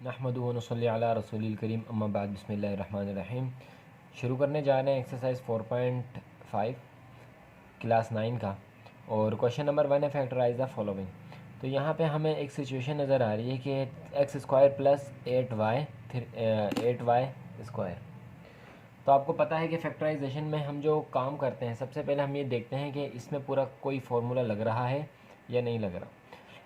नहमदुहु व नसल्ली अला रसूलिल करीम अम्मा बाद बिस्मिल्लाहिर्रहमानिर्रहीम। शुरू करने जा रहे हैं एक्सरसाइज 4.5 क्लास 9 का। और क्वेश्चन नंबर 1 है फैक्टराइज द फॉलोइंग। तो यहाँ पे हमें एक सिचुएशन नज़र आ रही है कि x square plus 8y square. तो आपको पता है कि फैक्टराइजेशन में हम जो काम करते हैं, सबसे पहले हम ये देखते हैं कि इसमें पूरा कोई फार्मूला लग रहा है या नहीं लग रहा।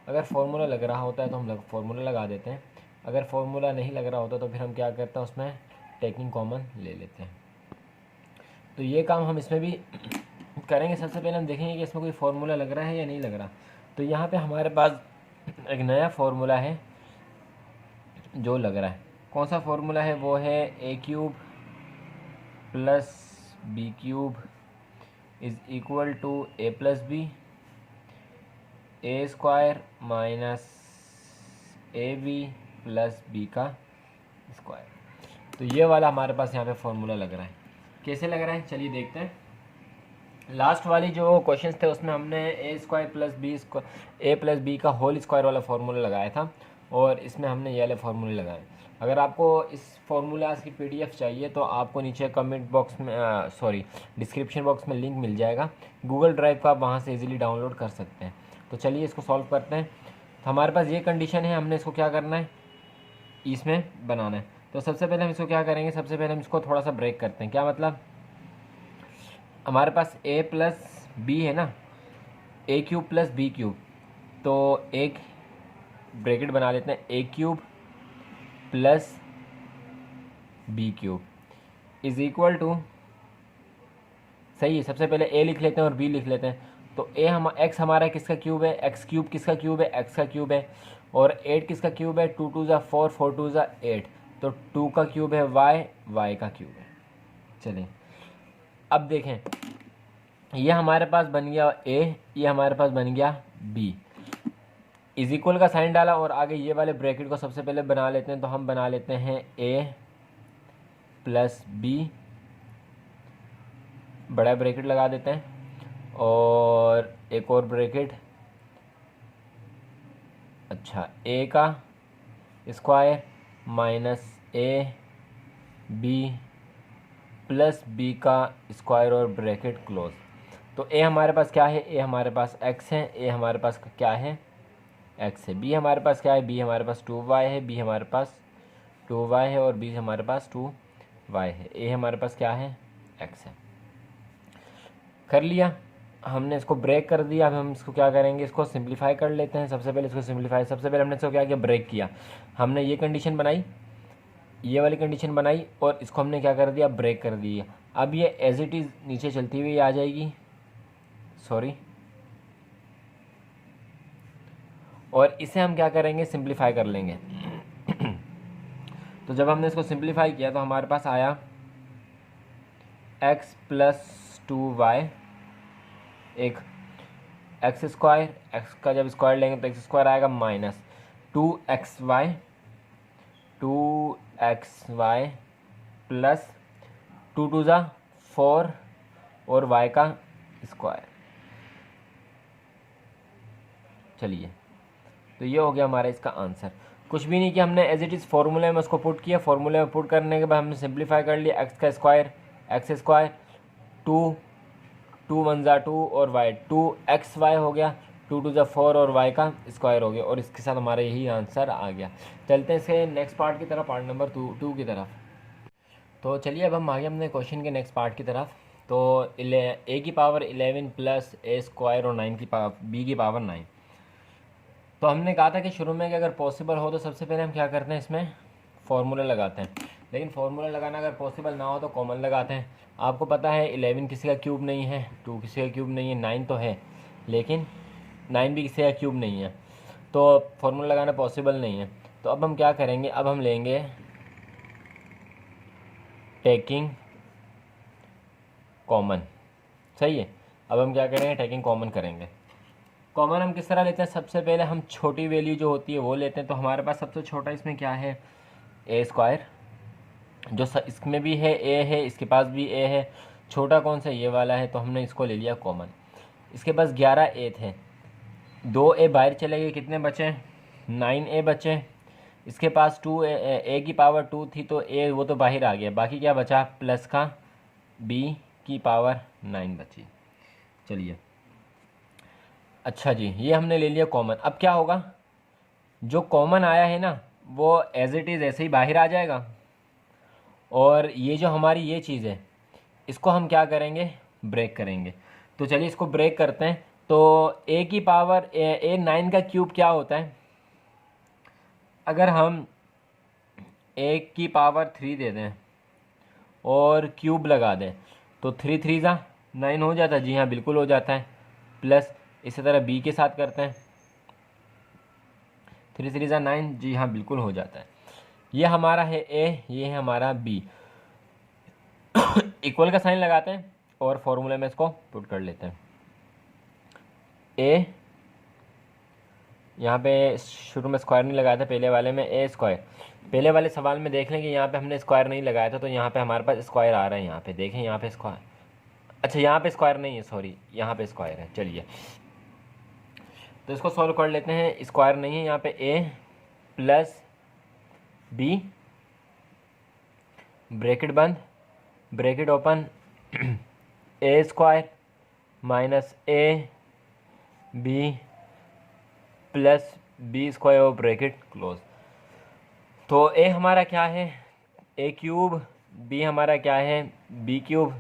अगर फार्मूला लग रहा होता है तो हम फार्मूला लगा देते हैं। अगर फार्मूला नहीं लग रहा होता तो फिर हम क्या करते हैं, उसमें टेकिंग कॉमन ले लेते हैं। तो ये काम हम इसमें भी करेंगे। सबसे पहले हम देखेंगे कि इसमें कोई फार्मूला लग रहा है या नहीं लग रहा। तो यहाँ पे हमारे पास एक नया फार्मूला है जो लग रहा है। कौन सा फार्मूला है? वो है ए cube plus B cube is equal to A plus B, A square minus A B plus B का स्क्वायर। तो ये वाला हमारे पास यहाँ पे फॉर्मूला लग रहा है। कैसे लग रहा है चलिए देखते हैं। लास्ट वाली जो क्वेश्चंस थे उसमें हमने ए स्क्वायर प्लस बी का होल स्क्वायर वाला फार्मूला लगाया था, और इसमें हमने ये वाले फार्मूले लगाए। अगर आपको इस फार्मूलाज की पीडीएफ चाहिए तो आपको नीचे कमेंट बॉक्स में डिस्क्रिप्शन बॉक्स में लिंक मिल जाएगा गूगल ड्राइव का, आप वहाँ से इजीली डाउनलोड कर सकते हैं। तो चलिए इसको सॉल्व करते हैं। तो हमारे पास ये कंडीशन है, हमने इसको क्या करना है, इसमें बनाना है। तो सबसे पहले हम इसको क्या करेंगे, सबसे पहले हम इसको थोड़ा सा ब्रेक करते हैं। क्या मतलब, हमारे पास ए प्लस बी है ना, a cube plus B cube. तो एक ब्रैकेट बना लेते हैं, a cube plus B cube is equal to, सही है, सबसे पहले ए लिख लेते हैं और बी लिख लेते हैं। तो एक्स हमारा किसका क्यूब है, एक्स क्यूब किसका क्यूब है, एक्स का क्यूब है। और 8 किसका क्यूब है, 2 2 ज़ा 4, 4 2 ज़ा 8। तो 2 का क्यूब है वाई, वाई का क्यूब है। चलिए अब देखें, ये हमारे पास बन गया ए, ये हमारे पास बन गया बी। इज इक्वल का साइन डाला और आगे ये वाले ब्रैकेट को सबसे पहले बना लेते हैं। तो हम बना लेते हैं ए प्लस बी, बड़ा ब्रैकेट लगा देते हैं, और एक और ब्रैकेट, अच्छा, ए का square minus A B plus B का स्क्वायर और ब्रैकेट क्लोज। तो ए हमारे पास क्या है, ए हमारे पास एक्स है, ए हमारे पास क्या है, एक्स है। बी हमारे पास क्या है, बी हमारे पास 2y है, बी हमारे पास 2y है, और बी हमारे पास 2y है। ए हमारे पास क्या है, एक्स है। कर लिया हमने, इसको ब्रेक कर दिया। अब हम इसको क्या करेंगे, इसको सिंप्लीफाई कर लेते हैं। सबसे पहले इसको सिंप्लीफाई, सबसे पहले हमने इसको क्या किया, ब्रेक किया। हमने ये कंडीशन बनाई, ये वाली कंडीशन बनाई, और इसको हमने क्या कर दिया, ब्रेक कर दिया। अब ये एज इट इज़ नीचे चलती हुई आ जाएगी, सॉरी, और इसे हम क्या करेंगे, सिंप्लीफाई कर लेंगे। तो जब हमने इसको सिंप्लीफाई किया तो हमारे पास आया x प्लस 2y, एक एक्स स्क्वायर, एक्स का जब स्क्वायर लेंगे तो एक्स स्क्वायर आएगा माइनस 2xy प्लस 2 2 ज़ा 4 और y का स्क्वायर। चलिए, तो ये हो गया हमारा इसका आंसर। कुछ भी नहीं किया हमने, एज इट इज़ फार्मूले में उसको पुट किया। फार्मूले में पुट करने के बाद हमने सिंप्लीफाई कर लिया। एक्स का स्क्वायर, एक्स स्क्वायर 2 2 1 ज़ा 2 और y 2xy हो गया, 2 2 ज़ा 4 और y का स्क्वायर हो गया, और इसके साथ हमारा यही आंसर आ गया। चलते हैं इसके नेक्स्ट पार्ट की तरफ, पार्ट नंबर 2 की तरफ। तो चलिए अब हम आगे अपने क्वेश्चन के नेक्स्ट पार्ट की तरफ। तो ए की पावर 11 प्लस ए स्क्वायर और 9 की पावर बी की पावर 9। तो हमने कहा था कि शुरू में कि अगर पॉसिबल हो तो सबसे पहले हम क्या करते हैं, इसमें फार्मूला लगाते हैं। लेकिन फार्मूला लगाना अगर पॉसिबल ना हो तो कॉमन लगाते हैं। आपको पता है 11 किसी का क्यूब नहीं है, 2 किसी का क्यूब नहीं है, 9 तो है, लेकिन 9 भी किसी का क्यूब नहीं है, तो फार्मूला लगाना पॉसिबल नहीं है। तो अब हम क्या करेंगे, अब हम लेंगे टेकिंग कॉमन, सही है। अब हम क्या करेंगे, टेकिंग कॉमन करेंगे। कॉमन हम किस तरह लेते हैं, सबसे पहले हम छोटी वैल्यू जो होती है वो लेते हैं। तो हमारे पास सबसे छोटा इसमें क्या है, ए स्क्वायर, जो इसमें भी है ए है, इसके पास भी ए है। छोटा कौन सा, ये वाला है, तो हमने इसको ले लिया कॉमन। इसके पास 11 ए थे, 2 ए बाहर चले गए, कितने बचे, 9 ए बचे। इसके पास ए की पावर 2 थी तो ए वो तो बाहर आ गया, बाकी क्या बचा प्लस का बी की पावर 9 बची। चलिए अच्छा जी, ये हमने ले लिया कॉमन। अब क्या होगा, जो कॉमन आया है ना वो एज इट इज़ ऐसे ही बाहर आ जाएगा, और ये जो हमारी ये चीज़ है इसको हम क्या करेंगे, ब्रेक करेंगे। तो चलिए इसको ब्रेक करते हैं। तो ए की पावर ए 9 का क्यूब क्या होता है, अगर हम ए की पावर 3 दे दें और क्यूब लगा दें तो 3 3 ज़ा 9 हो जाता है। जी हाँ बिल्कुल हो जाता है। प्लस इसी तरह बी के साथ करते हैं, 3 3 ज़ा 9, जी हाँ बिल्कुल हो जाता है। ये हमारा है ए, ये है हमारा बी। इक्वल का साइन लगाते हैं और फॉर्मूले में इसको पुट कर लेते हैं। ए यहाँ पे शुरू में स्क्वायर नहीं लगाया था पहले वाले में, ए स्क्वायर। पहले वाले सवाल में देख लें कि यहाँ पे हमने स्क्वायर नहीं लगाया था, तो यहाँ पे हमारे पास स्क्वायर आ रहा है। यहाँ पे देखें, यहाँ पे स्क्वायर, अच्छा यहाँ पे स्क्वायर नहीं है, सॉरी यहाँ पे स्क्वायर है। चलिए तो इसको सॉल्व कर लेते हैं। स्क्वायर नहीं है यहाँ पे, ए प्लस बी ब्रैकेट बंद bracket open a square minus A B plus B square और ब्रैकेट क्लोज। तो ए हमारा क्या है, ए क्यूब, बी हमारा क्या है, बी क्यूब,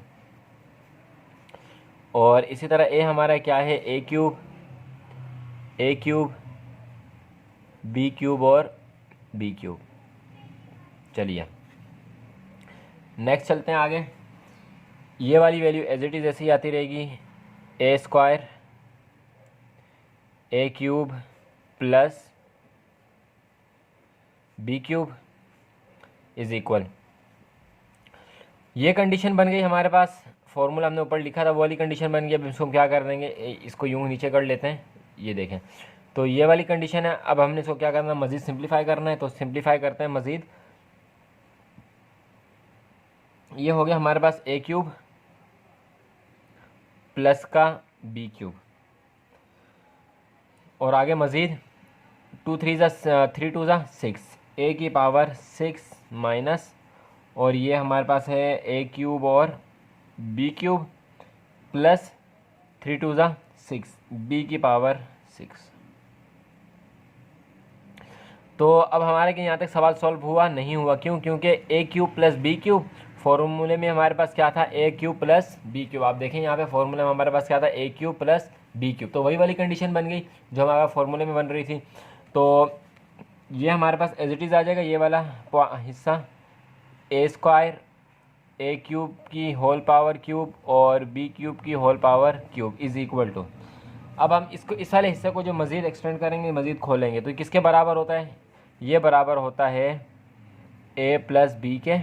और इसी तरह ए हमारा क्या है, ए क्यूब बी क्यूब और बी क्यूब। चलिए नेक्स्ट चलते हैं आगे। ये वाली वैल्यू एज इट इज़ ऐसी आती रहेगी, a square a cube plus B cube is equal, ये कंडीशन बन गई हमारे पास। फॉर्मूला हमने ऊपर लिखा था वो वाली कंडीशन बन गई। अब इसको क्या कर देंगे, इसको यूँ नीचे कर लेते हैं, ये देखें तो ये वाली कंडीशन है। अब हमने इसको क्या करना है, मज़ीद सिंप्लीफाई करना है, तो सिंप्लीफाई करते हैं मज़ीद। ये हो गया हमारे पास ए क्यूब प्लस का बी क्यूब, और आगे मज़ीद 2 3 ज़ा 3 2 ज़ा 6, ए की पावर 6 माइनस, और ये हमारे पास है ए क्यूब और बी क्यूब प्लस 3 2 ज़ा 6 बी की पावर 6। तो अब हमारे के यहाँ तक सवाल सॉल्व हुआ नहीं हुआ, क्यों, क्योंकि ए क्यूब प्लस बी क्यूब फॉर्मूले में हमारे पास क्या था, ए क्यूब प्लस बी क्यूब। आप देखें यहाँ पे फॉर्मूले में हमारे पास क्या था, ए क्यूब प्लस बी क्यूब। तो वही वाली कंडीशन बन गई जो हमारे फॉर्मूले में बन रही थी। तो ये हमारे पास एज इट इज़ आ जाएगा ये वाला हिस्सा, ए स्क्वायर ए क्यूब की होल पावर क्यूब और बी क्यूब की whole power cube is equal to. अब हम इसको इस वाले हिस्से को जो मज़ीद एक्सटेंड करेंगे, मज़ीद खोलेंगे, तो किसके बराबर होता है, ये बराबर होता है ए प्लस बी के,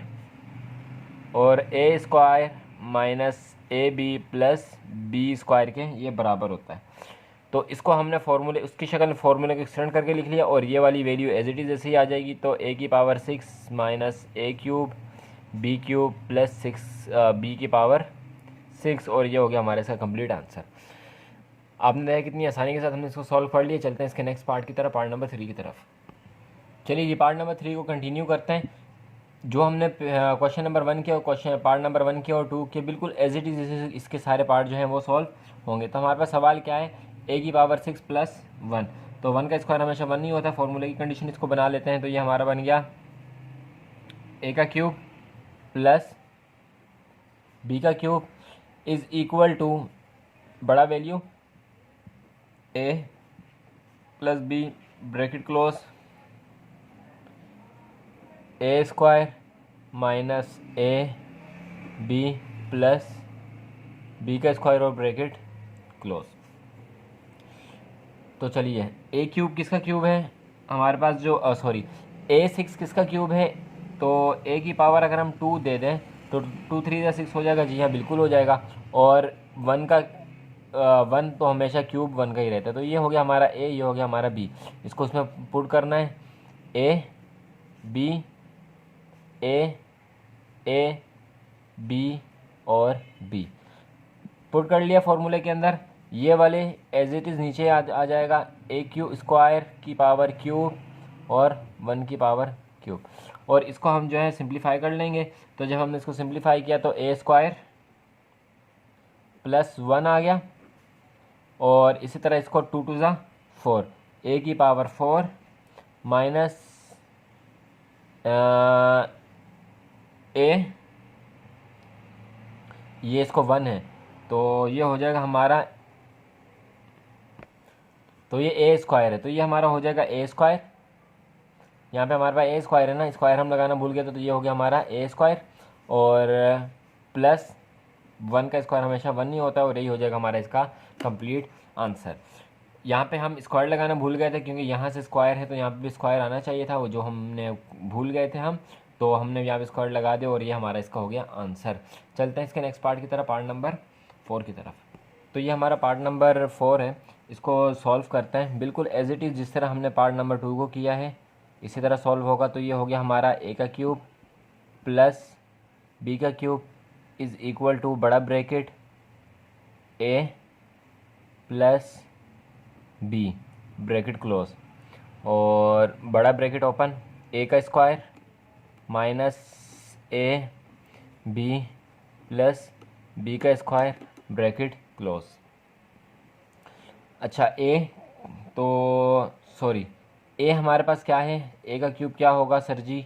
और ए square minus A B plus B square के, ये बराबर होता है। तो इसको हमने फार्मूले उसकी शक्ल में फार्मूले को एक्सटेंड करके लिख लिया, और ये वाली वैल्यू एज इट इज़ ऐसे ही आ जाएगी। तो ए की power 6 minus a cube b cube plus 6 b की पावर 6, और ये हो गया हमारे इसका कंप्लीट आंसर। आपने देखा कितनी आसानी के साथ हमने इसको सॉल्व कर लिया। चलते हैं इसके नेक्स्ट पार्ट की तरफ, पार्ट नंबर 3 की तरफ। चलिए जी पार्ट नंबर 3 को कंटिन्यू करते हैं। जो हमने क्वेश्चन नंबर 1 के और क्वेश्चन पार्ट नंबर 1 के और 2 के बिल्कुल एज इट इज़ इसके सारे पार्ट जो हैं वो सॉल्व होंगे। तो हमारे पास सवाल क्या है, ए की पावर 6 प्लस 1, तो 1 का स्क्वायर हमेशा 1 नहीं होता, फॉर्मूले की कंडीशन इसको बना लेते हैं। तो ये हमारा बन गया ए का क्यूब प्लस बी का क्यूब इज़ इक्वल टू बड़ा value a plus b bracket close a square minus A B plus B का स्क्वायर और ब्रैकेट क्लोज। तो चलिए ए क्यूब किसका क्यूब है हमारे पास, जो सॉरी ए 6 किसका क्यूब है, तो ए की पावर अगर हम 2 दे दें तो 2 3 या 6 हो जाएगा। जी हाँ बिल्कुल हो जाएगा। और 1 का 1 तो हमेशा क्यूब 1 का ही रहता है। तो ये हो गया हमारा ए, ये हो गया हमारा बी। इसको उसमें पुट करना है, ए बी ए बी और बी पुट कर लिया फॉर्मूले के अंदर। ये वाले एज इट इज़ नीचे आ जाएगा, ए क्यू स्क्वायर की पावर क्यूब और 1 की पावर क्यूब। और इसको हम जो है सिंप्लीफाई कर लेंगे। तो जब हमने इसको सिंप्लीफाई किया तो ए स्क्वायर प्लस 1 आ गया, और इसी तरह इसको 2 टू ज़ा 4, ए की पावर 4 माइनस ए, ये इसको 1 है तो ये हो जाएगा हमारा, तो ये ए स्क्वायर है तो ये हमारा हो जाएगा ए स्क्वायर। यहाँ पे हमारे पास ए स्क्वायर है ना, स्क्वायर हम लगाना भूल गए तो ये हो गया हमारा ए स्क्वायर, और प्लस 1 का स्क्वायर हमेशा 1 नहीं होता, और यही हो जाएगा हमारा इसका कंप्लीट आंसर। यहाँ पे हम स्क्वायर लगाना भूल गए थे क्योंकि यहाँ से स्क्वायर है तो यहाँ पे भी स्क्वायर आना चाहिए था, वो जो हमने भूल गए थे हम, तो हमने यहाँ पे स्क्वायर लगा दिया और ये हमारा इसका हो गया आंसर। चलते हैं इसके नेक्स्ट पार्ट की तरफ, पार्ट नंबर 4 की तरफ। तो ये हमारा पार्ट नंबर 4 है, इसको सॉल्व करते हैं बिल्कुल एज इट इज़ जिस तरह हमने पार्ट नंबर 2 को किया है इसी तरह सॉल्व होगा। तो ये हो गया हमारा ए का क्यूब प्लस बी का क्यूब इज़ इक्वल टू बड़ा bracket a plus b bracket close, और बड़ा ब्रैकेट ओपन, ए का square minus A B plus B का स्क्वायर ब्रैकेट क्लोज। अच्छा ए, तो सॉरी ए हमारे पास क्या है, ए का क्यूब क्या होगा सर जी,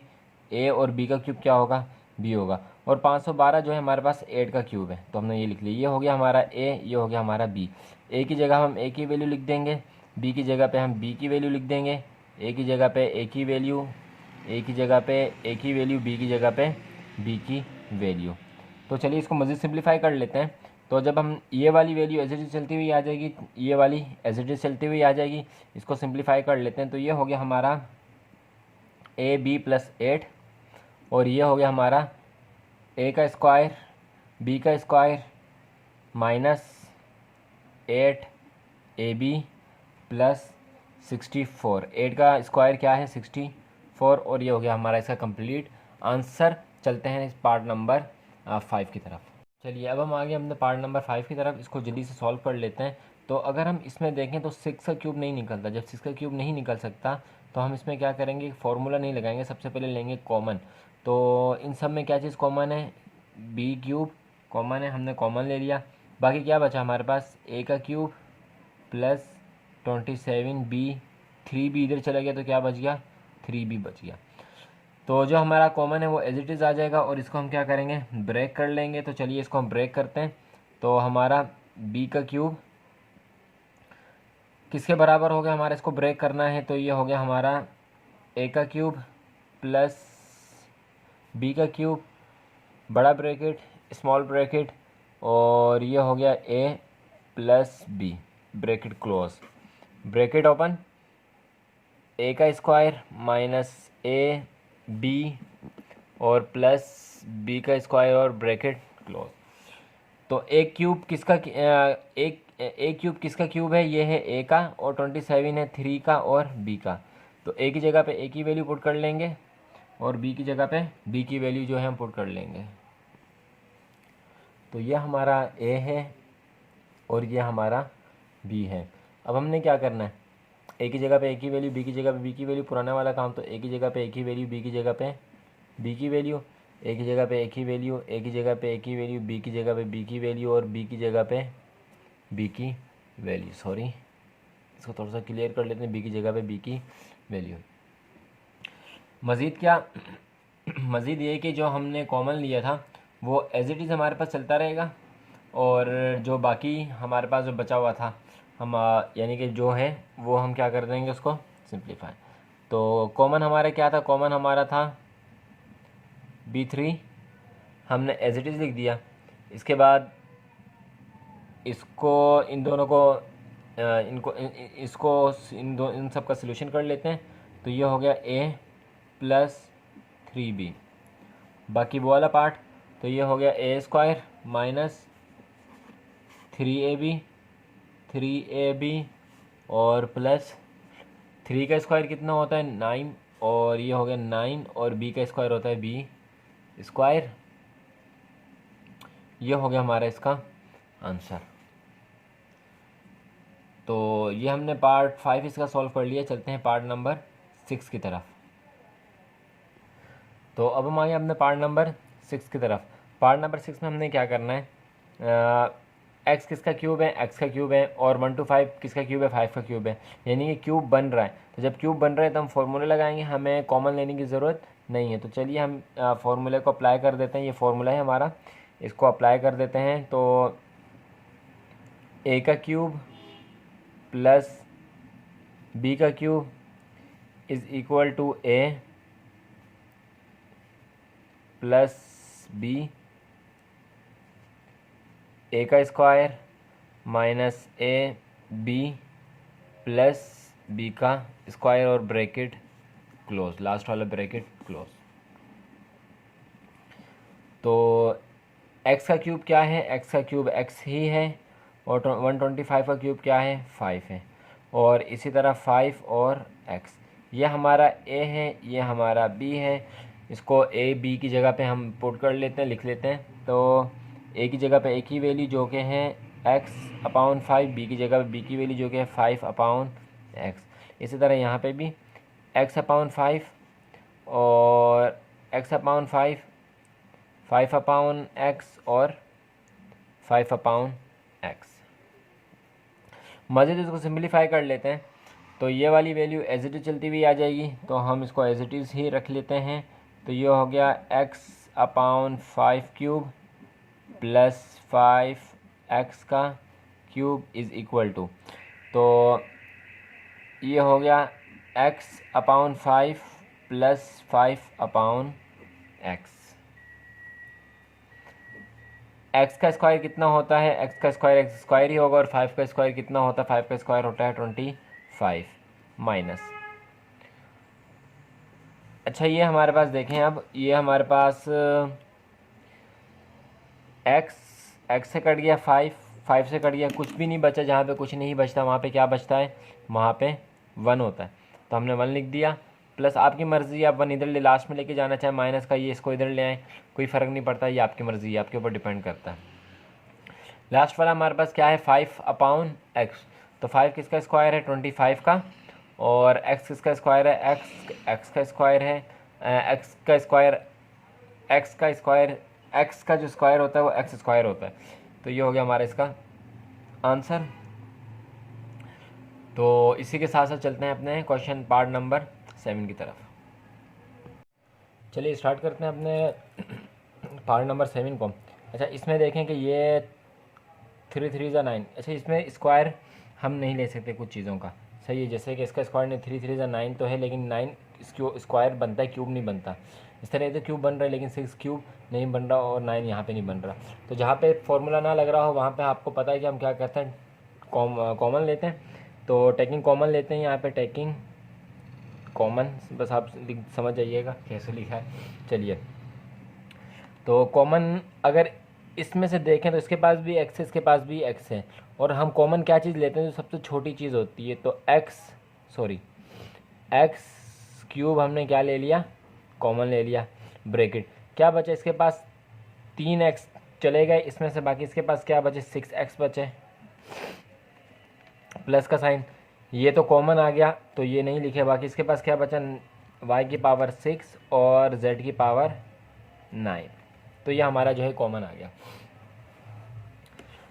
ए, और बी का क्यूब क्या होगा, बी होगा, और 512 जो है हमारे पास 8 का क्यूब है तो हमने ये लिख लिया। ये हो गया हमारा ए, ये हो गया हमारा बी। ए की जगह हम ए की वैल्यू लिख देंगे, बी की जगह पे हम बी की वैल्यू लिख देंगे, ए की जगह पे ए की वैल्यू, ए की जगह पे ए की वैल्यू, बी की जगह पे बी की वैल्यू। तो चलिए इसको मज़ीद सिंप्लीफाई कर लेते हैं। तो जब हम ये वाली वैल्यू एज इट इज़ चलती हुई आ जाएगी, ये वाली एज इट इज़ चलती हुई आ जाएगी, इसको सिंप्लीफाई कर लेते हैं। तो ये हो गया हमारा ए बी प्लस 8, और ये हो गया हमारा ए का स्क्वायर बी का square minus 8 a B plus 64, 8 का स्क्वायर क्या है 64, और ये हो गया हमारा इसका कंप्लीट आंसर। चलते हैं इस पार्ट नंबर 5 की तरफ। चलिए अब हम आगे हमने पार्ट नंबर 5 की तरफ, इसको जल्दी से सॉल्व कर लेते हैं। तो अगर हम इसमें देखें तो 6 का क्यूब नहीं निकलता, जब 6 का क्यूब नहीं निकल सकता तो हम इसमें क्या करेंगे, फार्मूला नहीं लगाएंगे, सबसे पहले लेंगे कॉमन। तो इन सब में क्या चीज़ कॉमन है, बी क्यूब कॉमन है, हमने कॉमन ले लिया। बाकी क्या बचा हमारे पास, ए का क्यूब प्लस 27 बी, 3 बी इधर चला गया तो क्या बच गया, 3 बी बच गया। तो जो हमारा कॉमन है वो एज इट इज़ आ जाएगा, और इसको हम क्या करेंगे, ब्रेक कर लेंगे। तो चलिए इसको हम ब्रेक करते हैं। तो हमारा बी का क्यूब किसके बराबर हो गया, हमारा इसको ब्रेक करना है तो ये हो गया हमारा ए का क्यूब प्लस बी का क्यूब बड़ा ब्रैकेट स्मॉल ब्रैकेट, और ये हो गया a plus b bracket close, bracket open, ए का स्क्वायर माइनस ए बी और प्लस बी का स्क्वायर और ब्रैकेट क्लोज। तो एक क्यूब किसका एक क्यूब किसका क्यूब है, ये है ए का, और 27 है 3 का और बी का। तो ए की जगह पे ए की वैल्यू पुट कर लेंगे और बी की जगह पे बी की वैल्यू जो है हम पुट कर लेंगे। तो यह हमारा ए है और ये हमारा बी है। अब हमने क्या करना है, ए की जगह पे ए की वैल्यू, बी की जगह पे बी की वैल्यू, पुराना वाला काम। तो ए की जगह पे ए की वैल्यू, बी की जगह पे बी की वैल्यू, ए की जगह पे ए की वैल्यू, ए की जगह पे ए की वैल्यू, बी की जगह पे बी की वैल्यू और बी की जगह पे बी की वैल्यू। सॉरी, इसको थोड़ा सा क्लियर कर लेते हैं, बी की जगह पे बी की वैल्यू। मज़ीद क्या, मज़ीद ये कि जो हमने कॉमन लिया था वो एज इट इज़ हमारे पास चलता रहेगा, और जो बाकी हमारे पास जो बचा हुआ था हम यानी कि जो है वो हम क्या कर देंगे, उसको सिंप्लीफाई। तो कॉमन हमारा क्या था, कॉमन हमारा था B3, हमने एज इट इज़ लिख दिया। इसके बाद इसको इन दोनों को इसको इन सब का सलूशन कर लेते हैं। तो ये हो गया A प्लस 3B, बाकी वो वाला पार्ट। तो ये हो गया ए स्क्वायर माइनस 3AB और प्लस 3 का स्क्वायर कितना होता है 9, और ये हो गया 9, और बी का स्क्वायर होता है बी स्क्वायर। ये हो गया हमारा इसका आंसर। तो ये हमने पार्ट 5 इसका सॉल्व कर लिया। चलते हैं पार्ट नंबर 6 की तरफ। तो अब हम आगे अपने पार्ट नंबर 6 की तरफ। पार्ट नंबर 6 में हमने क्या करना है, एक्स किसका क्यूब है, एक्स का क्यूब है, और 1 to 5 किसका क्यूब है, 5 का क्यूब है, यानी कि क्यूब बन रहा है। तो जब क्यूब बन रहा है तो हम फॉर्मूले लगाएंगे, हमें कॉमन लेने की ज़रूरत नहीं है। तो चलिए हम फार्मूले को अप्लाई कर देते हैं। ये फार्मूला है हमारा, इसको अप्लाई कर देते हैं। तो ए का क्यूब प्लस बी का cube is equal to A plus B, A का square minus A B plus B का स्क्वायर और ब्रैकेट क्लोज, लास्ट वाला ब्रैकेट क्लोज। तो x का क्यूब क्या है, x का क्यूब x ही है, और 125 का क्यूब क्या है, 5 है, और इसी तरह 5 और x। ये हमारा a है, ये हमारा b है। इसको a b की जगह पे हम पुट कर लेते हैं, लिख लेते हैं। तो a की जगह पे a की वैल्यू जो कि है x/5, b की जगह पे b की वैल्यू जो कि है 5/x। इसी तरह यहाँ पे भी x/5 और x/5, 5/x और 5/x। मज़े तो इसको सिंप्लीफाई कर लेते हैं। तो ये वाली वैल्यू एज इट इज़ चलती हुई आ जाएगी, तो हम इसको एज इट इज़ ही रख लेते हैं। तो ये हो गया x/5 क्यूब प्लस 5x का क्यूब इज़ इक्वल टू, तो ये हो गया x/5 प्लस 5/x। x का स्क्वायर कितना होता है, x का स्क्वायर x स्क्वायर ही होगा, और 5 का स्क्वायर कितना होता है, 5 का स्क्वायर होता है 25 माइनस। अच्छा, ये हमारे पास देखें, अब ये हमारे पास x से कट गया 5 से कट गया, कुछ भी नहीं बचा। जहाँ पे कुछ नहीं बचता वहाँ पे क्या बचता है, वहाँ पे 1 होता है। तो हमने 1 लिख दिया। प्लस आपकी मर्ज़ी, आप 1 इधर ले लास्ट में लेके जाना चाहें, माइनस का ये इसको इधर ले आएँ, कोई फ़र्क नहीं पड़ता, ये आपकी मर्ज़ी है, आपके ऊपर डिपेंड करता है। लास्ट वाला हमारे पास क्या है, 5/x। तो 5 किसका स्क्वायर है, 25 का, और x किसका स्क्वायर है, x का स्क्वायर है, x का स्क्वायर x का जो स्क्वायर होता है वो x स्क्वायर होता है। तो ये हो गया हमारा इसका आंसर। तो इसी के साथ साथ चलते हैं अपने क्वेश्चन पार्ट नंबर 7 की तरफ। चलिए स्टार्ट करते हैं अपने पार्ट नंबर 7 को। अच्छा, इसमें देखें कि ये 3 3 ज़ा 9। अच्छा, इसमें स्क्वायर हम नहीं ले सकते कुछ चीज़ों का, सही है। जैसे कि इसका स्क्वायर नहीं, 3 3 ज़ा 9 तो है, लेकिन 9 इसको स्क्वायर बनता है, क्यूब नहीं बनता। इस तरह तो क्यूब बन रहा है, लेकिन 6 क्यूब नहीं बन रहा, और 9 यहाँ पे नहीं बन रहा। तो जहाँ पे फॉर्मूला ना लग रहा हो वहाँ पे आपको पता है कि हम क्या करते हैं, कॉमन लेते हैं। तो टेकिंग कॉमन लेते हैं, यहाँ पे टेकिंग कॉमन, बस आप समझ जाइएगा कैसे लिखा है। चलिए, तो कॉमन अगर इसमें से देखें तो इसके पास भी x है, इसके पास भी x है, और हम कॉमन क्या चीज़ लेते हैं जो सबसे छोटी चीज़ होती है। तो x क्यूब हमने क्या ले लिया, कॉमन ले लिया, ब्रैकेट क्या बचा इसके पास, 3x चले गए इसमें से, बाकी इसके पास क्या बचे, 6x बचे, प्लस का साइन, ये तो कॉमन आ गया तो ये नहीं लिखे। बाकी इसके पास क्या बचा, y की पावर 6 और z की पावर 9। तो ये हमारा जो है कॉमन आ गया।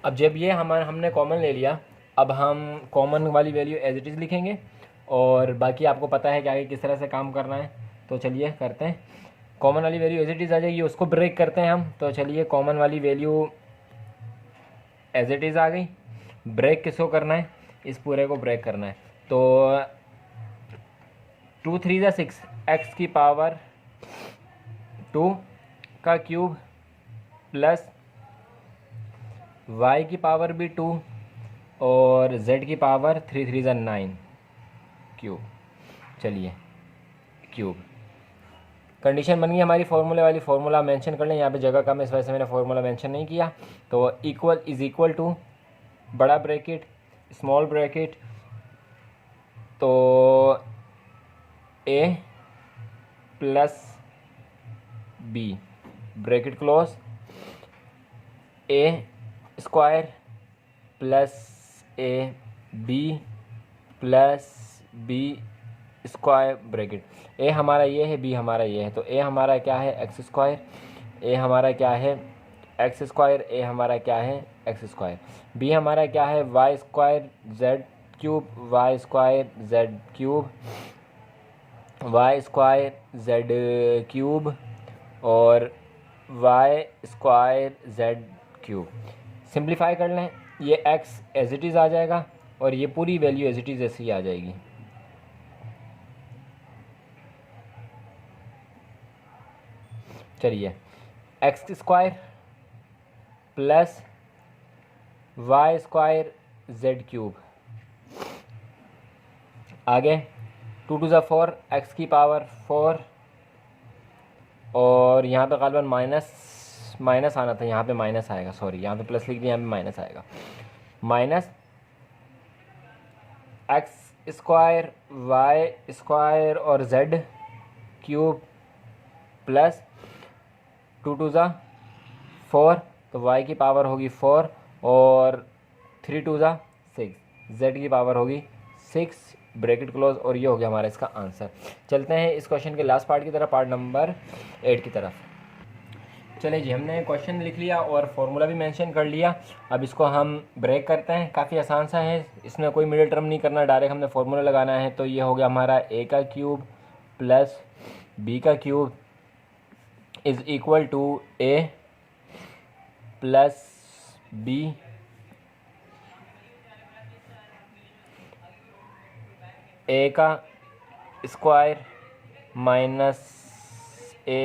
अब जब ये हमने कॉमन ले लिया, अब हम कॉमन वाली वैल्यू एज इट इज़ लिखेंगे, और बाकी आपको पता है कि आगे किस तरह से काम करना है। तो चलिए करते हैं। कॉमन वाली वैल्यू एज इट इज़ आ जाएगी, उसको ब्रेक करते हैं हम। तो चलिए, कॉमन वाली वैल्यू एज इट इज़ आ गई। ब्रेक किसको करना है, इस पूरे को ब्रेक करना है। तो 2 3 ज़ा 6, x की पावर 2 का क्यूब प्लस y की पावर भी 2 और z की पावर 3 3 ज़ा 9 क्यूब। चलिए, क्यूब कंडीशन बन गई हमारी फॉर्मूले वाली। फार्मूला मेंशन कर लें, यहाँ पे जगह कम है इस वजह से मैंने फार्मूला मेंशन नहीं किया। तो इक्वल इज़ इक्वल टू बड़ा ब्रैकेट स्मॉल ब्रैकेट, तो a plus b bracket close, a square plus a b plus b square bracket, A हमारा ये है, बी हमारा ये है, तो ए हमारा क्या है एक्स स्क्वायर, ए हमारा क्या है एक्स स्क्वायर, ए हमारा क्या है एक्स स्क्वायर, बी हमारा क्या है Y square Z cube, Y square Z cube, Y square Z cube और Y square Z cube. Simplify कर लें, ये एक्स एज इट इज़ आ जाएगा और ये पूरी वैल्यू एज इट इज़ ऐसी आ जाएगी। चलिए, x square plus y square Z cube, आगे 2 टू ज़ा 4, एक्स की पावर 4 और यहाँ पे गालिबन माइनस आना था, यहाँ पे माइनस आएगा, सॉरी यहाँ पे प्लस लिख दिया, यहाँ पे माइनस आएगा, minus x square y square और जेड क्यूब प्लस 2 टू ज़ा 4, तो y की पावर होगी 4 और 3 टू ज़ा 6, z की पावर होगी 6, ब्रैकेट क्लोज, और ये हो गया हमारा इसका आंसर। चलते हैं इस क्वेश्चन के लास्ट पार्ट की तरफ, पार्ट नंबर 8 की तरफ। चलिए जी, हमने क्वेश्चन लिख लिया और फार्मूला भी मेंशन कर लिया। अब इसको हम ब्रेक करते हैं, काफ़ी आसान सा है, इसमें कोई मिडिल टर्म नहीं करना, डायरेक्ट हमने फार्मूला लगाना है। तो ये हो गया हमारा a का क्यूब प्लस b का cube is equal to a plus b a का square minus a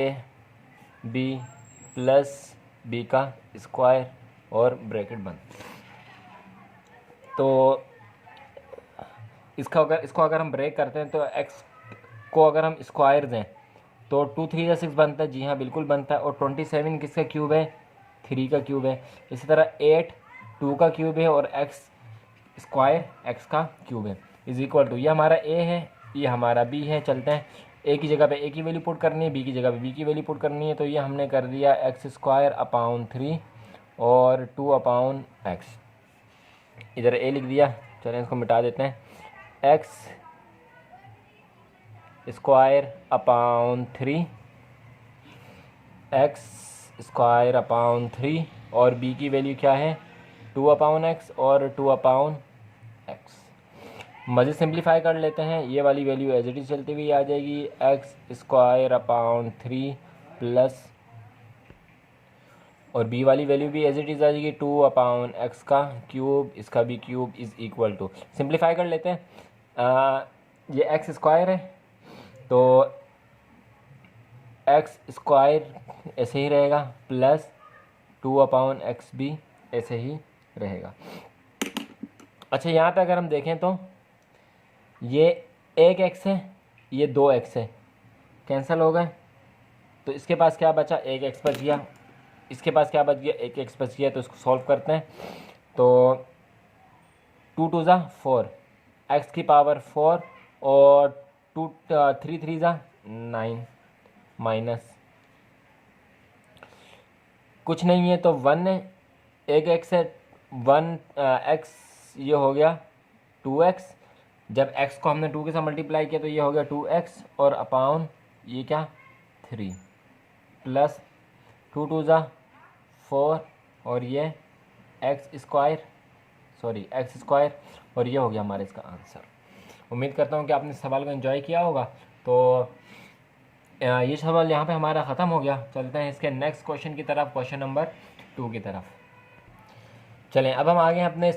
b plus b का स्क्वायर और ब्रैकेट बंद। तो इसको अगर हम ब्रेक करते हैं तो x को अगर हम स्क्वायर दें तो 2 3 6 बनता है, जी हाँ बिल्कुल बनता है, और 27 किसका क्यूब है 3 का क्यूब है। इसी तरह 8 2 का क्यूब है और x स्क्वायर x का क्यूब है इज इक्वल टू, ये हमारा a है, ये हमारा b है। चलते हैं, a की जगह पे a की वैल्यू पुट करनी है, b की जगह पे b की वैल्यू पुट करनी है। तो ये हमने कर दिया एक्स स्क्वायर अपॉन 3 और 2 अपॉन एक्स, इधर a लिख दिया। चलें इसको मिटा देते हैं, x square upon 3, x square upon 3 और b की वैल्यू क्या है 2 अपॉन एक्स और 2 अपॉन एक्स। मज़े सिंप्लीफाई कर लेते हैं, ये वाली वैल्यू एज इट इज चलती हुई आ जाएगी, एक्स स्क्वायर अपॉन 3 प्लस और b वाली वैल्यू भी एज इट इज आ जाएगी 2 अपॉन एक्स का क्यूब, इसका भी cube is equal to, simplify कर लेते हैं। ये एक्स स्क्वायर है तो एक्स स्क्वायर ऐसे ही रहेगा प्लस 2 अपॉन एक्स भी ऐसे ही रहेगा। अच्छा, यहाँ पे अगर हम देखें तो ये एक एक्स है, ये 2 एक्स है, कैंसिल हो गए, तो इसके पास क्या बचा, एक एक्स बच गया, इसके पास क्या बच गया, एक एक्स बच गया। तो इसको सॉल्व करते हैं, तो 2 टू ज़ा 4, एक्स की पावर 4 और 3 3 ज़ा 9 माइनस कुछ नहीं है तो 1 है, एक एक्स है 1 एक्स, ये हो गया 2x, जब x को हमने 2 के साथ मल्टीप्लाई किया तो ये हो गया 2x और अपॉन ये क्या 3 प्लस 2 टू ज़ा 4 और ये एक्स स्क्वायर और ये हो गया हमारा इसका आंसर। उम्मीद करता हूँ कि आपने इस सवाल को एंजॉय किया होगा। तो ये सवाल यहाँ पे हमारा ख़त्म हो गया। चलते हैं इसके नेक्स्ट क्वेश्चन की तरफ, क्वेश्चन नंबर 2 की तरफ। चलें, अब हम आ गए अपने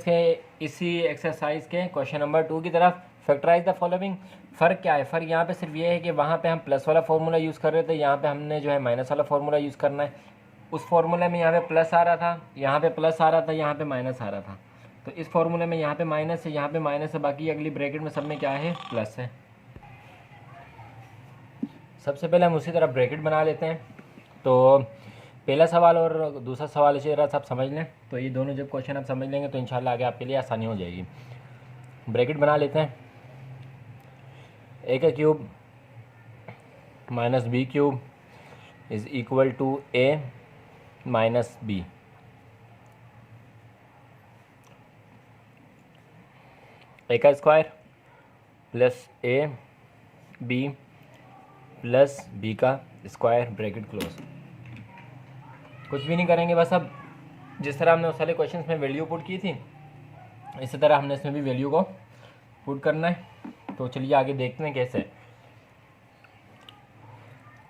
इसी एक्सरसाइज के क्वेश्चन नंबर 2 की तरफ। Factorise the following. फ़र्क क्या है, फ़र्क यहाँ पे सिर्फ ये है कि वहाँ पे हम प्लस वाला फार्मूला यूज़ कर रहे थे, यहाँ पे हमने जो है माइनस वाला फार्मूला यूज़ करना है। उस फार्मूले में यहाँ पे प्लस आ रहा था, यहाँ पे प्लस आ रहा था, यहाँ पे माइनस आ रहा था। तो इस फार्मूले में यहाँ पे माइनस है, यहाँ पे माइनस है, बाकी अगली ब्रैकेट में सब में क्या है प्लस है। सबसे पहले हम उसी तरह ब्रैकेट बना लेते हैं। तो पहला सवाल और दूसरा सवाल इसी तरह सब समझ लें, तो ये दोनों जब क्वेश्चन आप समझ लेंगे तो इंशाल्लाह आगे आपके लिए आसानी हो जाएगी। ब्रैकेट बना लेते हैं, a का cube minus B cube is equal to a minus b. a का square plus a b plus B का स्क्वायर ब्रैकेट क्लोज। कुछ भी नहीं करेंगे, बस अब जिस तरह हमने उस वाले क्वेश्चन में वैल्यू पुट की थी इसी तरह हमने इसमें भी वैल्यू को पुट करना है। तो चलिए आगे देखते हैं कैसे।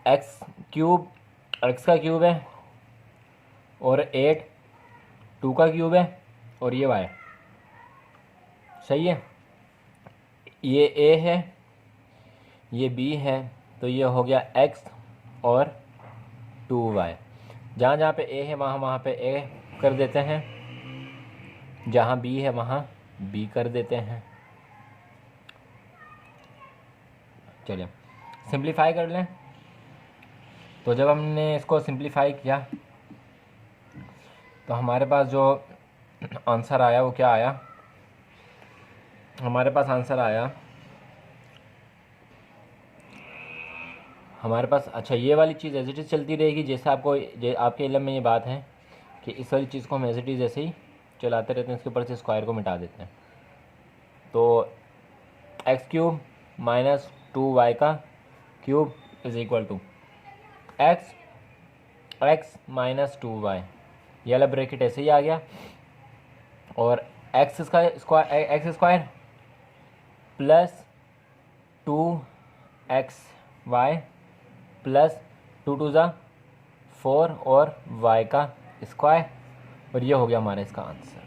एक्स क्यूब एक्स का क्यूब है और 8 2 का क्यूब है और ये वाई, सही है। ये ए है, ये बी है, तो ये हो गया एक्स और 2y। जहाँ जहाँ पे ए है वहाँ वहाँ पे ए कर देते हैं, जहाँ बी है वहाँ बी कर देते हैं। चलिए सिंप्लीफाई कर लें। तो जब हमने इसको सिंप्लीफाई किया तो हमारे पास जो आंसर आया वो क्या आया, हमारे पास आंसर आया हमारे पास, अच्छा ये वाली चीज़ एज इट इज़ चलती रहेगी। जैसे आपको आपके इल्म में ये बात है कि इस वाली चीज़ को हम एज इट इज़ ऐसे ही चलाते रहते हैं, इसके ऊपर से स्क्वायर को मिटा देते हैं। तो एक्स क्यूब माइनस 2y का cube is equal to x minus 2y, ये वाला ब्रैकेट ऐसे ही आ गया। और x square plus 2xy plus 2 2 ज़ा 4 और y का स्क्वायर, और ये हो गया हमारा इसका आंसर।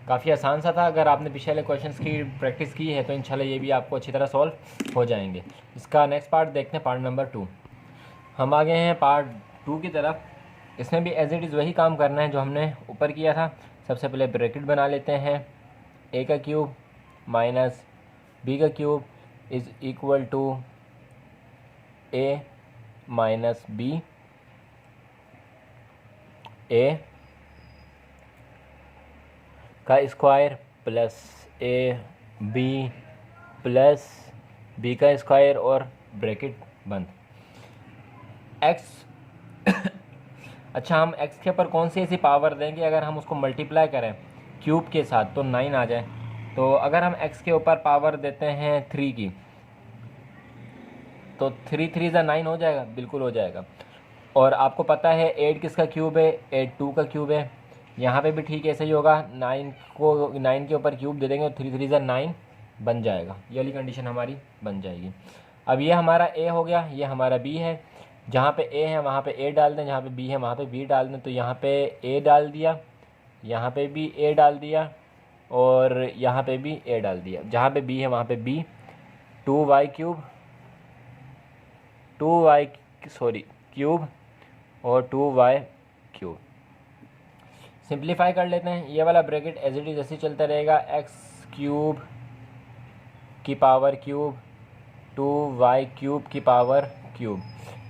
काफ़ी आसान सा था। अगर आपने पिछले वाले क्वेश्चंस की प्रैक्टिस की है तो इंशाल्लाह ये भी आपको अच्छी तरह सॉल्व हो जाएंगे। इसका नेक्स्ट पार्ट देखते हैं, पार्ट नंबर 2। हम आ गए हैं पार्ट 2 की तरफ। इसमें भी एज इट इज़ वही काम करना है जो हमने ऊपर किया था। सबसे पहले ब्रैकेट बना लेते हैं, ए का क्यूब माइनस बी का cube is equal to A minus B, A का square plus A B plus B का स्क्वायर और ब्रैकेट बंद। एक्स अच्छा, हम एक्स के ऊपर कौन सी ऐसी पावर देंगे अगर हम उसको मल्टीप्लाई करें क्यूब के साथ तो 9 आ जाए। तो अगर हम एक्स के ऊपर पावर देते हैं 3 की तो 3 3 ज़ा 9 हो जाएगा, बिल्कुल हो जाएगा। और आपको पता है 8 किसका क्यूब है, 8 2 का क्यूब है। यहाँ पे भी ठीक ऐसे ही होगा, 9 के ऊपर क्यूब दे देंगे तो 3 3 ज़ा 9 बन जाएगा। ये वाली कंडीशन हमारी बन जाएगी। अब ये हमारा ए हो गया, ये हमारा बी है। जहाँ पे ए है वहाँ पे ए डाल दें, जहाँ पे बी है वहाँ पे बी डाल दें। तो यहाँ पे ए डाल दिया, यहाँ पे भी ए डाल दिया और यहाँ पे भी ए डाल दिया। जहाँ पे बी है वहाँ पे बी, 2y क्यूब और 2y क्यूब। सिंप्लीफाई कर लेते हैं। ये वाला ब्रैकेट एज इट इज़ ऐसे चलता रहेगा, एक्स क्यूब की पावर क्यूब 2y क्यूब की power cube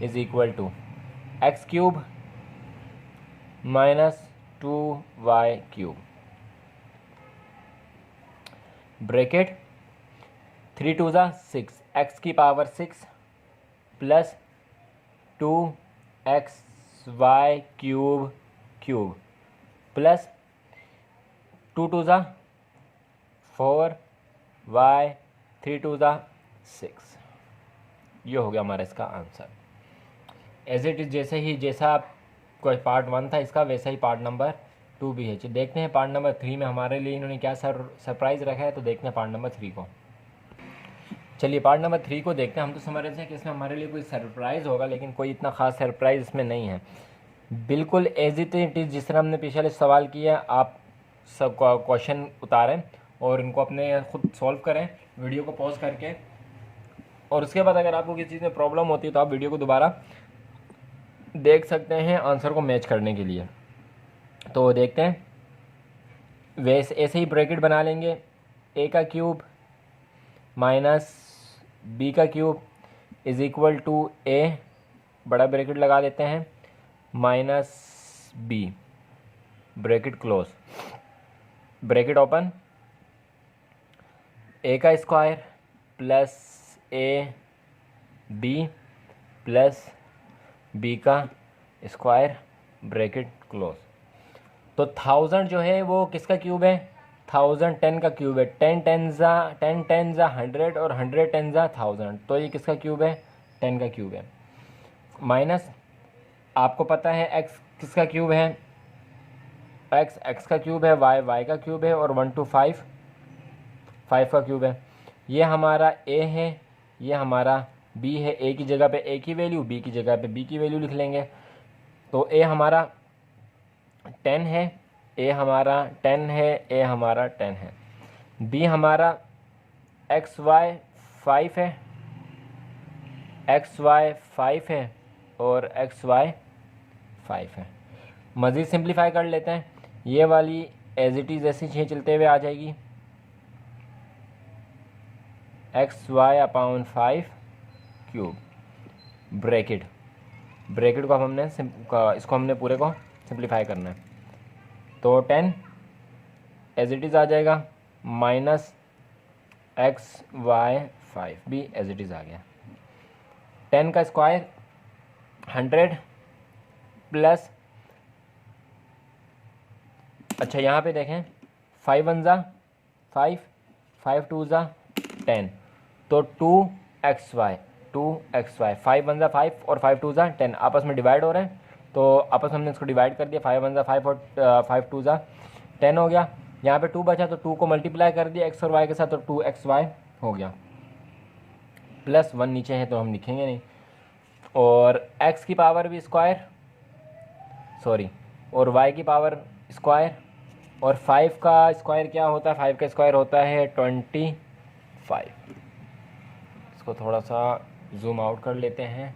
is equal to x cube minus 2y cube. Bracket 3 2 ज़ा 6, एक्स की power 6 plus 2xy cube plus 2 2 ज़ा 4y 3 2 ज़ा 6। ये हो गया हमारा इसका आंसर। एज इट इज़ जैसा कोई पार्ट 1 था इसका, वैसा ही पार्ट नंबर 2 भी है। देखते हैं पार्ट नंबर 3 में हमारे लिए इन्होंने क्या सरप्राइज़ रखा है। तो देखते हैं पार्ट नंबर 3 को। चलिए पार्ट नंबर 3 को देखते हैं। हम तो समझ रहे थे कि इसमें हमारे लिए कोई सरप्राइज़ होगा, लेकिन कोई इतना ख़ास सरप्राइज़ इसमें नहीं है। बिल्कुल एज इट इज़ जिस तरह हमने पिछले सवाल किया, आप सब क्वेश्चन उतारें और इनको अपने खुद सॉल्व करें वीडियो को पॉज करके। और उसके बाद अगर आपको किसी चीज़ में प्रॉब्लम होती है तो आप वीडियो को दोबारा देख सकते हैं आंसर को मैच करने के लिए। तो देखते हैं, वैसे ऐसे ही ब्रैकेट बना लेंगे, ए का क्यूब माइनस बी का cube is equal to A, बड़ा ब्रैकेट लगा देते हैं, minus B, bracket close, bracket open, ए का square plus A B plus B का स्क्वायर, ब्रैकेट क्लोज। तो 1000 जो है वो किसका क्यूब है, 1000 10 का क्यूब है, 10 10 ज़ा 100 और 100 10 ज़ा 1000, तो ये किसका क्यूब है? 10 का क्यूब है। माइनस आपको पता है x किसका क्यूब है? x का क्यूब है, y का क्यूब है, और 1 to 5 5 का क्यूब है। ये हमारा a है, ये हमारा b है। a की जगह पे a की वैल्यू, b की जगह पे b की वैल्यू लिख लेंगे। तो a हमारा 10 है, a हमारा 10 है, a हमारा 10 है। b हमारा xy 5 है, xy 5 है, और xy 5 है। मज़ीद सिंप्लीफाई कर लेते हैं। ये वाली एज इट इज़ ऐसी चीज़ें चलते हुए आ जाएगी, xy/5 क्यूब, ब्रैकेट को अब हमने इसको हमने पूरे को सिंप्लीफाई करना है। तो 10 एज इट इज़ आ जाएगा, माइनस xy5 भी एज इट इज़ आ गया। 10 का स्क्वायर 100 प्लस, अच्छा यहाँ पे देखें, 5 1 ज़ा 5, 5 2 ज़ा 10, तो 2xy 5 1 ज़ा 5 और 5 2 ज़ा 10 आपस में डिवाइड हो रहे हैं, तो आपस में हमने इसको डिवाइड कर दिया। 5 1 ज़ा 5 और 5 2 ज़ा 10 हो गया। यहाँ पे 2 बचा तो 2 को मल्टीप्लाई कर दिया x और y के साथ, तो 2xy हो गया। प्लस 1 नीचे है तो हम लिखेंगे नहीं, और x की पावर भी स्क्वायर, सॉरी, और y की पावर स्क्वायर, और 5 का स्क्वायर क्या होता है? 5 का स्क्वायर होता है 25। इसको थोड़ा सा जूम आउट कर लेते हैं,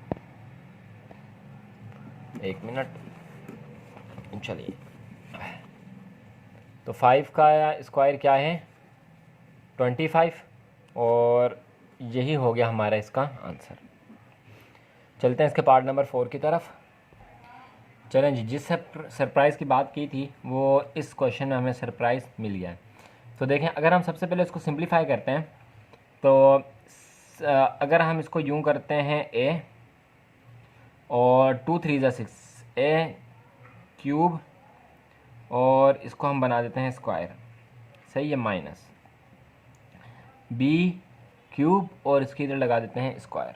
1 मिनट, चलिए। तो 5 का स्क्वायर क्या है? 25, और यही हो गया हमारा इसका आंसर। चलते हैं इसके पार्ट नंबर 4 की तरफ। चलें जी, जिस सरप्राइज़ की बात की थी वो इस क्वेश्चन में हमें सरप्राइज़ मिल गया है। तो देखें, अगर हम सबसे पहले इसको सिंप्लीफाई करते हैं, तो अगर हम इसको यूं करते हैं a और 2 3 ज़ा 6 a क्यूब, और इसको हम बना देते हैं स्क्वायर, सही है, माइनस b क्यूब, और इसके इधर लगा देते हैं स्क्वायर।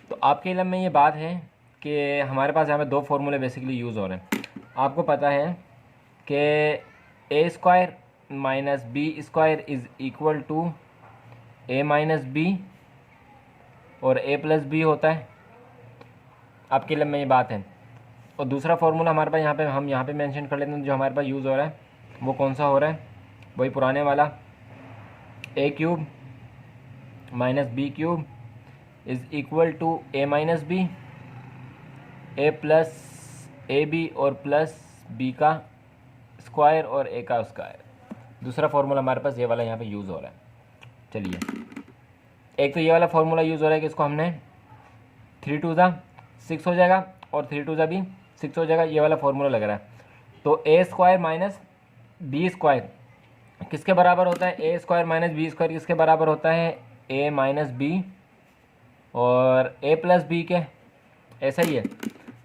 तो आपके इल्म में ये बात है कि हमारे पास यहाँ पे दो फार्मूले बेसिकली यूज़ हो रहे हैं। आपको पता है कि a square minus B square is equal to a minus B, और a प्लस बी होता है। आपके इल्म में ये बात है। और दूसरा फार्मूला हमारे पास हम यहाँ पे मेंशन कर लेते हैं, जो हमारे पास यूज़ हो रहा है वो कौन सा हो रहा है? वही पुराने वाला, a cube minus B cube is equal to a minus b, a plus A B और प्लस बी का स्क्वायर और a का स्क्वायर। दूसरा फार्मूला हमारे पास ये वाला यहाँ पे यूज़ हो रहा है। चलिए, एक तो ये वाला फार्मूला यूज़ हो रहा है कि इसको हमने 3 2 ज़ा 6 हो जाएगा, और 3 2 ज़ा भी 6 हो जाएगा, ये वाला फार्मूला लग रहा है। तो a square minus B square किसके बराबर होता है? a square minus B square किसके बराबर होता है? a माइनस बी और a प्लस बी के, ऐसा ही है।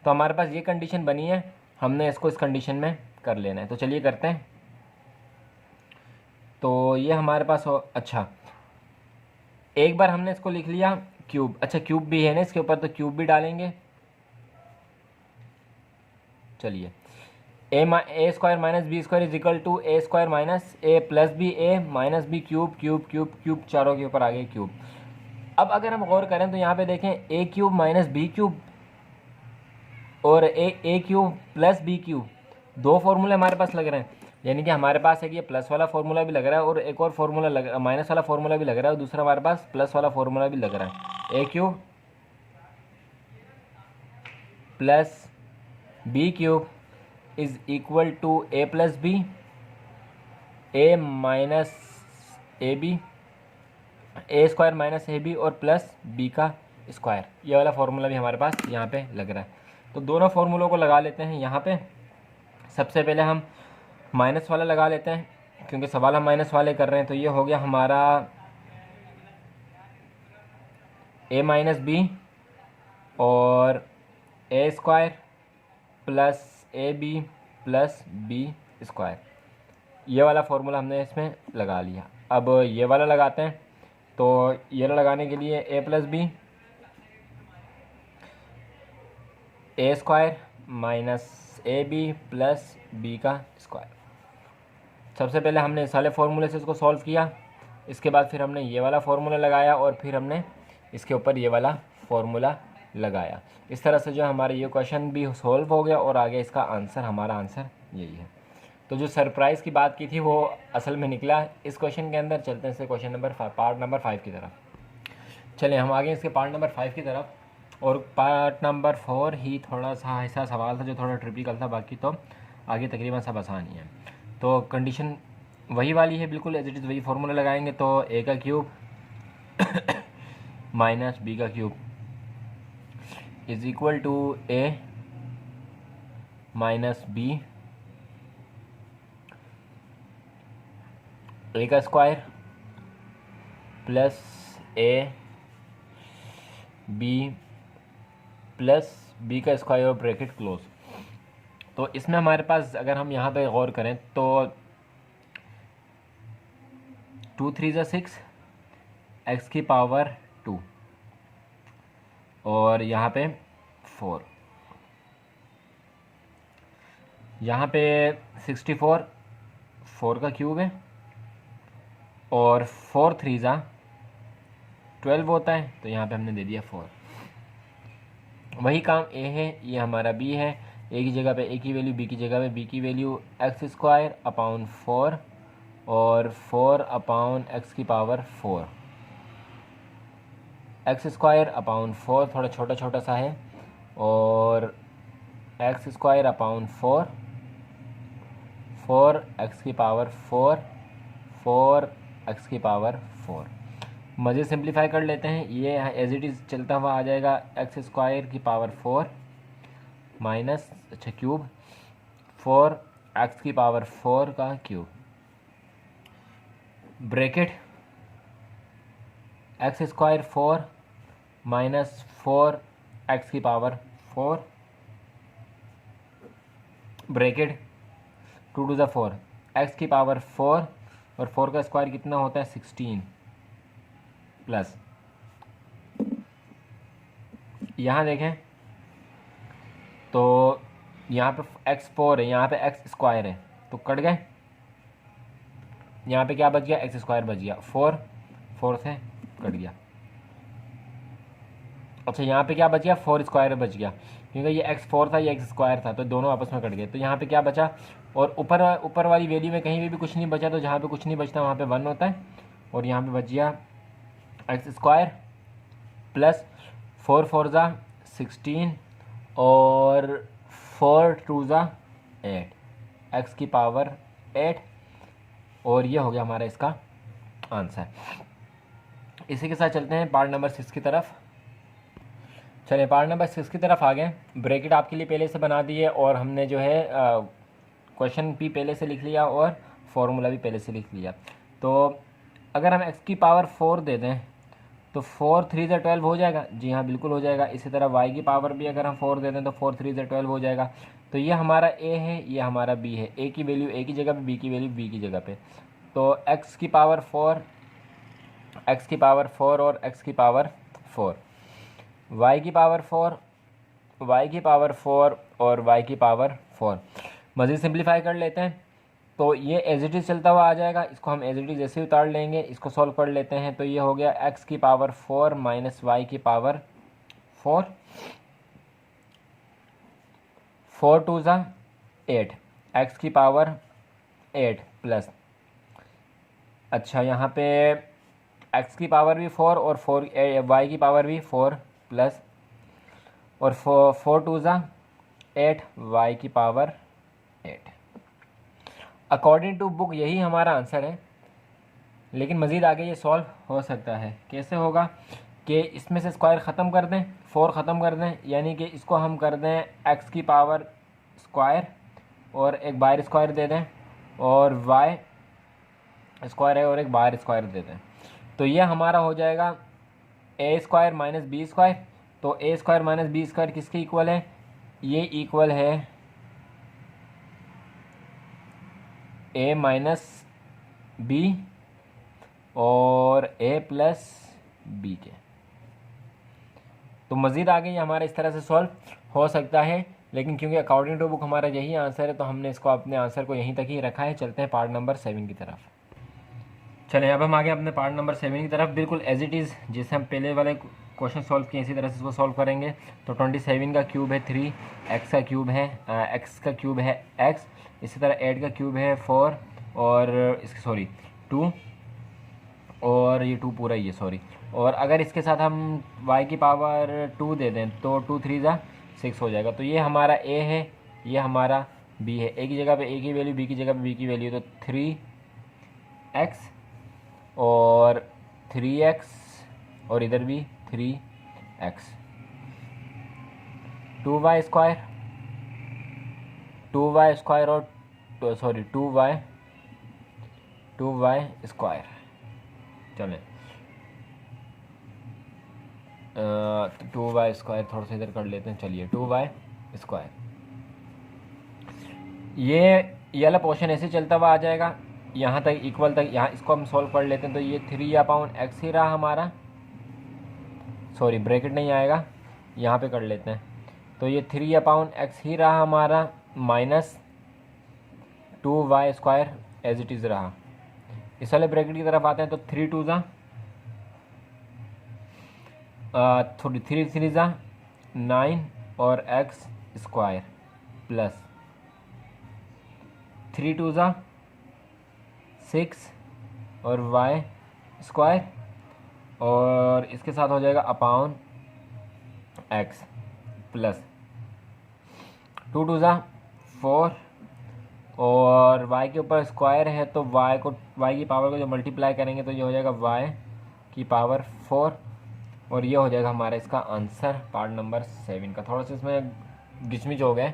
तो हमारे पास ये कंडीशन बनी है, हमने इसको इस कंडीशन में कर लेना है। तो चलिए करते हैं। तो ये हमारे पास हो, अच्छा एक बार हमने इसको लिख लिया क्यूब, अच्छा क्यूब भी है ना इसके ऊपर, तो क्यूब भी डालेंगे। चलिए, A square minus B square is equal to A square minus A plus B A minus B cube cube cube cube, चारों के ऊपर आ गए क्यूब। अब अगर हम गौर करें तो यहाँ पे देखें ए क्यूब माइनस बी क्यूब और ए क्यूब प्लस बी क्यूब, दो फार्मूले हमारे पास लग रहे हैं। यानी कि हमारे पास है कि ये प्लस वाला फार्मूला भी लग रहा है और एक और फार्मूला लग माइनस वाला फार्मूला भी लग रहा है, और दूसरा हमारे पास प्लस वाला फार्मूला भी लग रहा है। ए cube plus B cube is equal to A plus B, A minus A B, A square minus A B और प्लस बी का स्क्वायर। ये वाला फार्मूला भी हमारे पास यहाँ पे लग रहा है। तो दोनों फार्मूलों को लगा लेते हैं यहाँ पे। सबसे पहले हम माइनस वाला लगा लेते हैं क्योंकि सवाल हम माइनस वाले कर रहे हैं। तो ये हो गया हमारा ए माइनस बी और ए square plus A B plus B square. ये वाला फार्मूला हमने इसमें लगा लिया। अब ये वाला लगाते हैं। तो ये लगाने के लिए a plus B A square minus A B plus B का स्क्वायर। सबसे पहले हमने इस वाले फार्मूले से इसको सॉल्व किया, इसके बाद फिर हमने ये वाला फार्मूला लगाया और फिर हमने इसके ऊपर ये वाला फार्मूला लगाया। इस तरह से जो हमारा ये क्वेश्चन भी सॉल्व हो गया और आगे इसका आंसर, हमारा आंसर यही है। तो जो सरप्राइज़ की बात की थी वो असल में निकला इस क्वेश्चन के अंदर। चलते हैं इससे क्वेश्चन नंबर 5, पार्ट नंबर 5 की तरफ। चलें हम आगे इसके पार्ट नंबर 5 की तरफ। और पार्ट नंबर 4 ही थोड़ा सा ऐसा सवाल था जो थोड़ा ट्रिपिकल था, बाकी तो आगे तकरीबन सब आसान ही है। तो कंडीशन वही वाली है बिल्कुल एज इट इज़, वही फार्मूला लगाएंगे। तो ए का क्यूब माइनस बी का cube is equal to A minus B, A का square plus A B plus B का स्क्वायर और ब्रैकेट क्लोज। तो इसमें हमारे पास अगर हम यहाँ पे गौर करें तो 2 3 ज़ा 6 एक्स की पावर 2 और यहाँ पे 4, यहाँ पे 64 4 का क्यूब है और 4 3 ज़ा 12 होता है, तो यहाँ पे हमने दे दिया 4। वही काम ए है, ये हमारा बी है। ए की जगह पे ए की वैल्यू, बी की जगह पे बी की वैल्यू एक्स स्क्वायर अपाउन 4 और 4 अपाउन एक्स की पावर 4। एक्स स्क्वायर अपाउन 4 थोड़ा छोटा छोटा सा है और एक्स स्क्वायर अपाउन 4 4 एक्स की पावर 4 4 एक्स की पावर 4। मज़े सिंप्लीफाई कर लेते हैं। ये एज इट इज़ चलता हुआ आ जाएगा एक्स स्क्वायर की पावर 4 माइनस क्यूब 4 एक्स की पावर 4 का cube, bracket x square 4 minus 4 x की पावर 4, ब्रैकेट 2 2 ज़ा 4 एक्स की पावर 4 और 4 का स्क्वायर कितना होता है 16 प्लस, यहाँ देखें तो यहाँ पे x4 है, यहाँ पे एक्स स्क्वायर है, तो कट गए। यहाँ पे क्या बच गया, एक्स स्क्वायर बच गया, 4 4 से कट गया। अच्छा यहाँ पे क्या बच गया, 4 स्क्वायर बच गया, क्योंकि ये x4 था, ये एक्स स्क्वायर था, तो दोनों आपस में कट गए। तो यहाँ पे क्या बचा, और ऊपर वाली वैल्यू में कहीं भी कुछ नहीं बचा, तो जहाँ पे कुछ नहीं बचता वहाँ पे 1 होता है। और यहाँ पे बच गया एक्स स्क्वायर प्लस 4 4 ज़ा 16 और 4 2 ज़ा 8 एक्स की पावर 8, और ये हो गया हमारा इसका आंसर। इसी के साथ चलते हैं पार्ट नंबर 6 की तरफ। चलिए पार्ट नंबर 6 की तरफ आ गए। ब्रैकेट आपके लिए पहले से बना दी है और हमने जो है क्वेश्चन भी पहले से लिख लिया और फार्मूला भी पहले से लिख लिया। तो अगर हम एक्स की पावर 4 दे दें तो 4 3 ज़ा 12 हो जाएगा। जी हाँ बिल्कुल हो जाएगा। इसी तरह वाई की पावर भी अगर हम 4 दे दें तो 4 3 ज़ा 12 हो जाएगा। तो ये हमारा ए है, ये हमारा बी है। ए की वैल्यू ए की जगह पे, बी की वैल्यू बी की जगह पे। तो एक्स की पावर 4 एक्स की पावर 4 और एक्स की पावर 4, वाई की पावर 4 वाई की पावर 4 और वाई की पावर 4। मज़ीद सिंप्लीफाई कर लेते हैं तो ये एज इट इज़ चलता हुआ आ जाएगा। इसको हम एज इट इज़ जैसे उतार लेंगे, इसको सॉल्व कर लेते हैं। तो ये हो गया एक्स की पावर 4 माइनस वाई की पावर 4, 4 2 ज़ा 8 एक्स की पावर 8 प्लस, अच्छा यहाँ पे एक्स की पावर भी 4 और 4 वाई की पावर भी 4 प्लस, और 4 2 ज़ा 8 वाई की पावर 8। अकॉर्डिंग टू बुक यही हमारा आंसर है, लेकिन मज़ीद आगे ये सॉल्व हो सकता है। कैसे होगा कि इसमें से स्क्वायर ख़त्म कर दें, 4 ख़त्म कर दें, यानी कि इसको हम कर दें एक्स की पावर स्क्वायर और एक बाहर स्क्वायर दे दें, और वाई स्क्वायर है और एक बाहर स्क्वायर दे दें। तो ये हमारा हो जाएगा ए स्क्वायर माइनस बी स्क्वायर। तो ए स्क्वायर माइनस बी स्क्वायर किसके इक्वल है, ये इक्वल है ए माइनस बी और ए प्लस बी के। तो मज़ीद आगे ये हमारा इस तरह से सॉल्व हो सकता है, लेकिन क्योंकि अकॉर्डिंग टू बुक हमारा यही आंसर है तो हमने इसको अपने आंसर को यहीं तक ही रखा है। चलते हैं पार्ट नंबर 7 की तरफ। चलें अब हम आगे अपने पार्ट नंबर 7 की तरफ, बिल्कुल एज इट इज़ जैसे हम पहले वाले क्वेश्चन सॉल्व किए इसी तरह से इसको सॉल्व करेंगे। तो 27 का क्यूब है 3, एक्स का क्यूब है एक्स, इसी तरह 8 का क्यूब है 4 और इसके सॉरी 2, और ये 2 पूरा ही है सॉरी। और अगर इसके साथ हम y की पावर 2 दे दें तो 2 3 ज़ा 6 हो जाएगा। तो ये हमारा a है, ये हमारा b है। a की जगह पे a की वैल्यू, b की जगह पे b की वैल्यू, तो 3x और 3x और इधर भी 3x। 2y स्क्वायर और सॉरी 2y स्क्वायर। चलें 2y स्क्वायर थोड़ा सा इधर कर लेते हैं। चलिए 2y स्क्वायर, ये वाला पोर्शन ऐसे चलता हुआ आ जाएगा यहाँ तक इक्वल तक। यहाँ इसको हम सॉल्व कर लेते हैं तो ये 3/x ही रहा हमारा, सॉरी ब्रैकेट नहीं आएगा, यहाँ पे कर लेते हैं। तो ये 3/x ही रहा हमारा, minus 2y square as it is रहा। इस वाले ब्रैकेट की तरफ आते हैं तो 3 2 ज़ा 3 3 ज़ा 9 और x स्क्वायर प्लस 3 2 ज़ा 6 और y स्क्वायर, और इसके साथ हो जाएगा अपॉन x प्लस 2 2 ज़ा 4 और y के ऊपर स्क्वायर है तो y की पावर को जो मल्टीप्लाई करेंगे तो ये हो जाएगा y की पावर 4, और ये हो जाएगा हमारा इसका आंसर पार्ट नंबर 7 का। थोड़ा सा इसमें गिचमिच हो गए,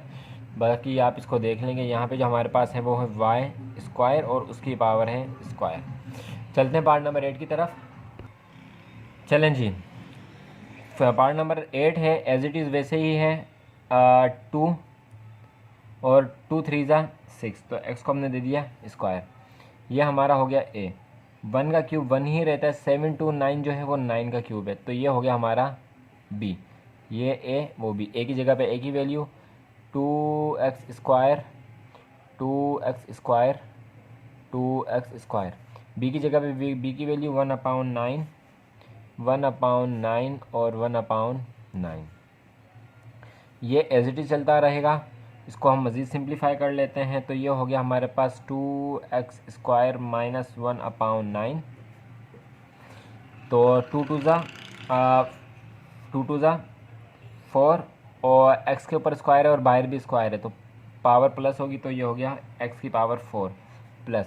बाकी आप इसको देख लेंगे। यहाँ पे जो हमारे पास है वो है y स्क्वायर और उसकी पावर है स्क्वायर। चलते हैं पार्ट नंबर 8 की तरफ। चलें जी, पार्ट नंबर 8 है एज इट इज़ वैसे ही है 2 और 2 3 ज़ा 6, तो x को हमने दे दिया स्क्वायर। ये हमारा हो गया a, 1 का क्यूब 1 ही रहता है, 7 2 9 जो है वो 9 का क्यूब है, तो ये हो गया हमारा b। ये a वो b, a की जगह पे a की value 2x square 2x square 2x square, b की जगह पे b की वैल्यू 1/9 और 1/9। ये एज इट इज़ चलता रहेगा। इसको हम मज़ीद सिंप्लीफाई कर लेते हैं तो ये हो गया हमारे पास 2x स्क्वायर माइनस 1/9। तो 2 2 ज़ा 4 और x के ऊपर स्क्वायर है और बाहर भी स्क्वायर है तो पावर प्लस होगी, तो ये हो गया x की पावर 4 प्लस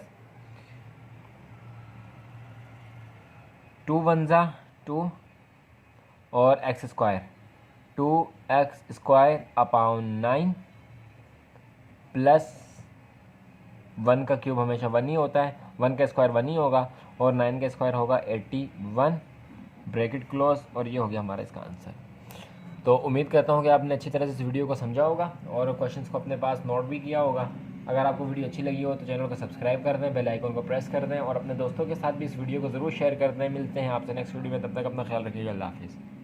2 1 ज़ा 2 और x square 2x square upon 9 plus 1 का क्यूब हमेशा 1 ही होता है, 1 का स्क्वायर 1 ही होगा और 9 का स्क्वायर होगा 81, ब्रैकेट क्लोज, और ये हो गया हमारा इसका आंसर। तो उम्मीद करता हूँ कि आपने अच्छी तरह से इस वीडियो को समझा होगा और क्वेश्चंस को अपने पास नोट भी किया होगा। अगर आपको वीडियो अच्छी लगी हो तो चैनल को सब्सक्राइब कर दें, बेल आइकन को प्रेस कर दें और अपने दोस्तों के साथ भी इस वीडियो को ज़रूर शेयर कर दें। मिलते हैं आपसे नेक्स्ट वीडियो में, तब तक अपना ख्याल रखिएगा। अल्लाह हाफिज़।